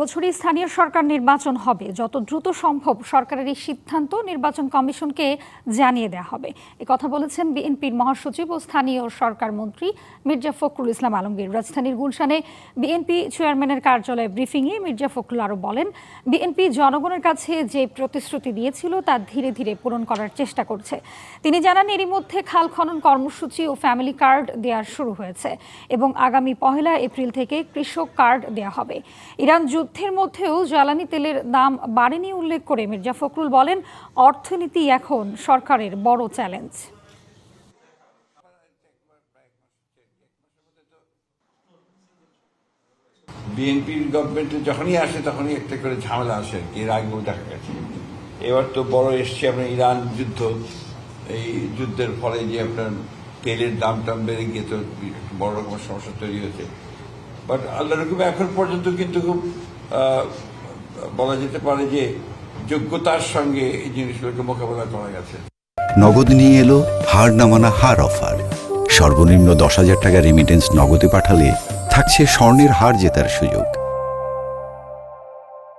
এবছরই স্থানীয় সরকার নির্বাচন হবে। যত দ্রুত সম্ভব সরকারের এই সিদ্ধান্ত নির্বাচন কমিশনকে জানিয়ে দেওয়া হবে। কথা বলেছেন বিএনপির মহাসচিব ও স্থানীয় সরকার মন্ত্রী মির্জা ফখরুল ইসলাম আলমগীর। রাজধানীর গুলশানে বিএনপি চেয়ারম্যানের কার্যালয়ে ব্রিফিংয়ে মির্জা ফখরুল আরও বলেন, বিএনপি জনগণের কাছে যে প্রতিশ্রুতি দিয়েছিল তা ধীরে ধীরে পূরণ করার চেষ্টা করছে। তিনি জানান, এরই মধ্যে খাল খনন কর্মসূচি ও ফ্যামিলি কার্ড দেওয়া শুরু হয়েছে এবং আগামী 1 এপ্রিল থেকে কৃষক কার্ড দেওয়া হবে। ইরান যুদ্ধের মধ্যেও জ্বালানি তেলের দাম বাড়েনি উল্লেখ করে মির্জা ফখরুল বলেন, অর্থনীতি এখন সরকারের বড় চ্যালেঞ্জ। বিএনপির গভর্নমেন্টে যখনই আসে তখনই একটা করে ঝামেলা আসে আর কি। এর আগেও দেখা গেছে। এবার তো বড় এসছে আপনার ইরান যুদ্ধ। এই যুদ্ধের ফলে যে আপনার তেলের দাম বেড়ে গিয়ে তো বড় রকমের সমস্যা তৈরি হয়েছে। বাট আল্লাহ রকম এখন পর্যন্ত কিন্তু খুব বলা যেতে পারে যে যোগ্যতার সঙ্গে এই জিনিসগুলোকে মোকাবেলা করা গেছে। নগদ নিয়ে এলো হার না মানা হার অফার। সর্বনিম্ন 10,000 টাকা রেমিটেন্স নগদে পাঠালে থাকছে স্বর্ণের হার জেতার সুযোগ।